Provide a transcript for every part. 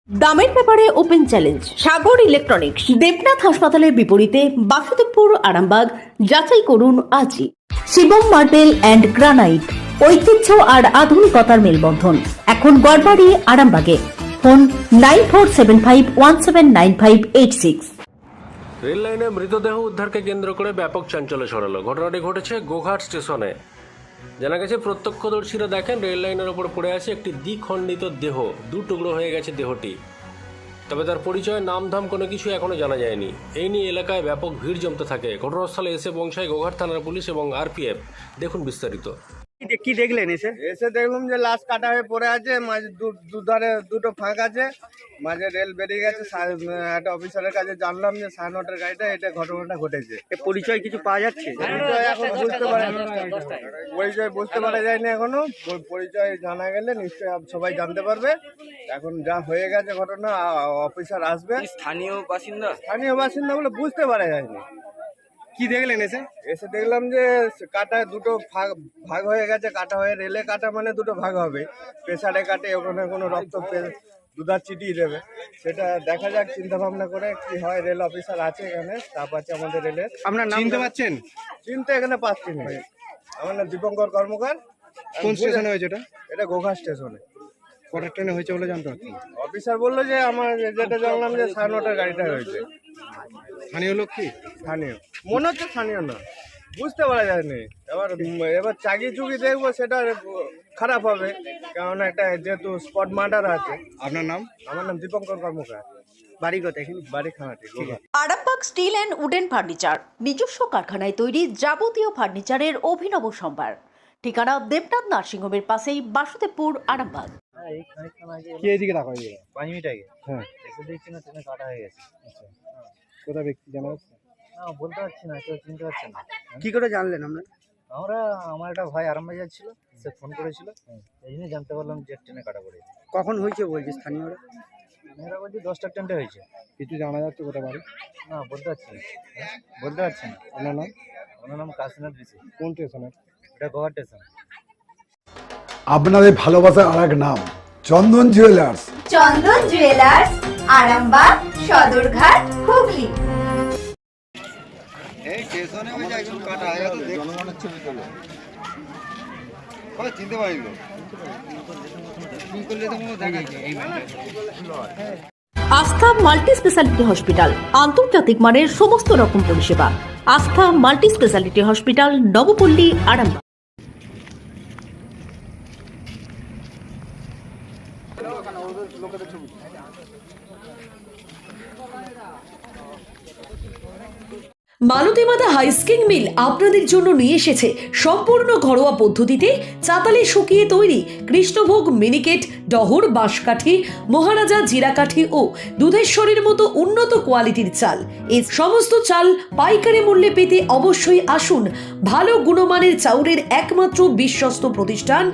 দামের ব্যাপারে open challenge সাগর electronics. Debnath হাসপাতালের বিপরীতে বাসুদেবপুর, আরামবাগ। যাচাই করুন আজই। শিবম মার্বেল অ্যান্ড গ্রানাইট, ঐতিহ্য আর আধুনিকতার মেলবন্ধন। এখন গড়বাড়ি, আরামবাগে। ফোন 9475179586। রেল লাইনে মৃতদেহ উদ্ধারকে কেন্দ্র করে ব্যাপক চাঞ্চল্য ছড়ালো। ঘটনাটি ঘটেছে গোঘাট স্টেশনে। জানা গেছে, প্রত্যক্ষদর্শীরা দেখেন রেল লাইনের ওপর পড়ে আছে একটি দ্বিখণ্ডিত দেহ। দু টুকরো হয়ে গেছে দেহটি। তবে তার পরিচয়, নামধাম কোনো কিছু এখনো জানা যায়নি। এই নিয়ে এলাকায় ব্যাপক ভিড় জমতে থাকে। ঘটনাস্থলে এসে পৌঁছায় গোঘাট থানার পুলিশ এবং আরপিএফ। দেখুন বিস্তারিত। কি দেখলেন? এসে দেখলাম যে লাশ কাটা হয়ে পড়ে আছে, মাঝে দুধারে দুটো ফাঁক আছে, মাঝে রেল বেরিয়ে গেছে। একটা অফিসারের কাছে জানলাম যে 9:30 গাড়িটা এটা ঘটনাটা ঘটেছে। পরিচয় কিছু পাওয়া যাচ্ছে? পরিচয় এখন বুঝতে পারা যায়নি এখনো। পরিচয় জানা গেলে নিশ্চয়ই সবাই জানতে পারবে। এখন যা হয়ে গেছে ঘটনা, অফিসার আসবে। স্থানীয় বাসিন্দা বলে বুঝতে পারা যায়নি। কি দেখলেন এসে দেখলাম যে কাটায় দুটো ভাগ হয়ে গেছে। কাটা হয়ে রেলে কাটা মানে দুটো ভাগ হবে। প্রেসারে কাটে, ওখানে কোনো রক্ত দুধার চিটিয়ে দেবে। সেটা দেখা যাক, চিন্তা ভাবনা করে কি হয়। রেল অফিসার আছে এখানে, স্টাফ আছে আমাদের রেলের। আপনার নাম চিনতে পারছেন? চিনতে এখানে পাচ্ছি না। আমার নাম দীপঙ্কর কর্মকার। কোন স্টেশনে হয়েছে এটা গোঘাট স্টেশনে। কটার ট্রেনে হয়েছে বলে জানতে পারছেন? অফিসার বললো যে, আমার যেটা জানলাম যে 9:30 গাড়িটা হয়েছে। স্থানীয় লোক কি? স্থানীয় মনে হচ্ছে, স্থানীয় না, বুঝতে পারা যায়নি। এবার চাগিয়ে চুগি দেখবো, সেটা খারাপ হবে, কারণ একটা যেহেতু স্পট মার্ডার আছে। আপনার নাম? আমার নাম দীপঙ্কর কর্মকার। বাড়ি কোথায়? এখানে বাড়ি খানাটি। Arambagh steel and wooden furniture, নিজস্ব কারখানায় তৈরি যাবতীয় ফার্নিচারের অভিনব সম্ভার। ঠিকানা দেবনাথ নার্সিংহোমের পাশেই, বাসুদেবপুর, আরামবাগ। কি এদিকে রাখা হয়েছে? 5 মিনিট আগে হ্যাঁ, এসে দেখছি না ট্রেনে কাটা হয়ে গেছে। আচ্ছা। কোথায় ব্যক্তি জানা যাচ্ছে? না, বলতে পারছি না, কেউ চিনতে পারছে না। কি করে জানলেন আমরা? আমার একটা ভাই আরামবাগ যাচ্ছিল, সে ফোন করেছিল, এই জন্য জানতে পারলাম যে ট্রেনে কাটা পড়েছে। কখন হয়েছে বলছে স্থানীয়রা? মেয়েরা বলছি 10টার ট্রেনটা হয়েছে। কিছু জানা যাচ্ছে কোথায় বাড়ি? না, বলতে পারছি না, বলতে পারছি না। আপনার নাম? ওনার নাম কাশীনাথ ঋষি। কোন স্টেশনের? এটা গোঘাট স্টেশন। আপনাদের ভালোবাসার আর এক নাম, চন্দন জুয়েলার্স। চন্দন জুয়েলার্স, আরামবাগ, সদরঘাট, হুগলি। এই স্টেশনে হয়েছে, একজন কাটা হয়ে গেছে। জনগণের ছবি তোলো, চিনতে পারিল। আস্থা মাল্টি স্পেশালিটি হসপিটাল, আন্তর্জাতিক মানের সমস্ত রকম পরিষেবা। Astha multi speciality hospital, Nabapalli, Arambagh. Maltimata husking mill আপনাদের জন্য নিয়ে এসেছে সম্পূর্ণ ঘরোয়া পদ্ধতিতে চাতালে শুকিয়ে তৈরি কৃষ্ণভোগ মিনিকেট, ডহর, বাঁশকাঠি, মহারাজা জিরাকাঠি ও দুধেশ্বরীর মতো উন্নত কোয়ালিটির চাল। এই সমস্ত চাল পাইকারি মূল্যে পেতে অবশ্যই আসুন ভালো গুণমানের চাউলের একমাত্র বিশ্বস্ত প্রতিষ্ঠান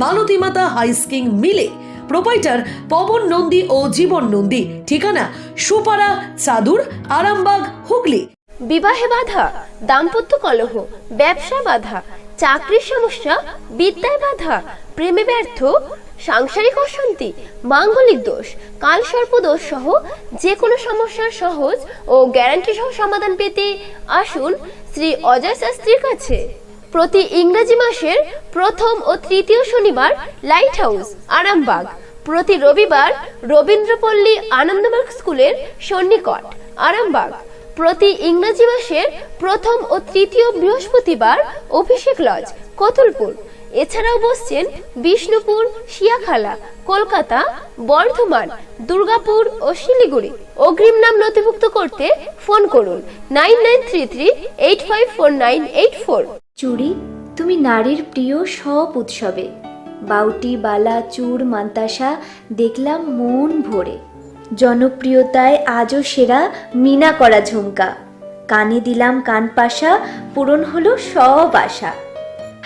মালতীমাতা হাইস্কিং মিলে। প্রোপাইটার পবন নন্দী ও জীবন নন্দী। ঠিকানা সুপারা, চাদুর, আরামবাগ, হুগলি। বিবাহে বাধা, দাম্পত্য কলহ, ব্যবসা বাধা, চাকরির সমস্যা, বিদ্যায় বাধা, প্রেমে ব্যর্থ, সাংসারিক অশান্তি, মাঙ্গলিক দোষ, কালসর্প দোষ সহ যে কোনো সমস্যার সহজ ও গ্যারান্টি সহ সমাধান পেতে আসুন শ্রী অজয় শাস্ত্রীর কাছে। প্রতি ইংরেজি মাসের প্রথম ও তৃতীয় শনিবার লাইট হাউস, আরামবাগ। প্রতি রবিবার রবীন্দ্রপল্লী আনন্দমার্গ স্কুলের সন্নিকট, আরামবাগ। প্রতি ইংরেজি মাসের প্রথম ও তৃতীয় বৃহস্পতিবার অভিষেক লজ, কতুলপুর। এছাড়াও বসছেন বিষ্ণুপুর, শিয়াখালা, কলকাতা, বর্ধমান, দুর্গাপুর ও শিলিগুড়ি। অগ্রিম নাম নথিভুক্ত করতে ফোন করুন 9933854984। চুড়ি, তুমি নারীর প্রিয় সব উৎসবে। বাউটি, বালা, চূড়, মান্তাসা দেখলাম মন ভরে। জনপ্রিয়তায় আজও সেরা মিনা করা ঝুমকা। কানে দিলাম কানপাশা, পূরণ হলো সব আশা।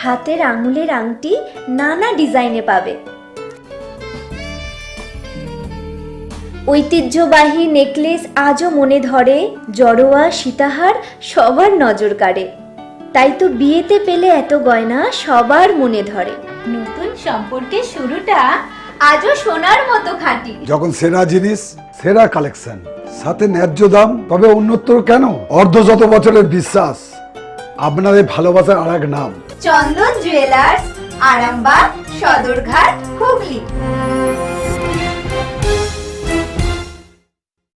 হাতের আঙুলের আংটি নানা ডিজাইনে পাবে। ঐতিহ্যবাহী নেকলেস আজও মনে ধরে। জড়োয়া, সীতাহার সবার নজর কাড়ে। তাই তো বিয়েতে পেলে এত গয়না সবার মনে ধরে। নতুন সম্পর্কের শুরুটা আজও সোনার মতো খাঁটি। যখন সেরা জিনিস, সেরা কালেকশন, সাথে ন্যায্য দাম, তবে উন্নতর কেন? অর্ধশত বছরের বিশ্বাস, আপনাদের ভালোবাসার আরেক নাম। চন্দন জুয়েলার্স, আরামবাগ, সদরঘাট, হুগলি।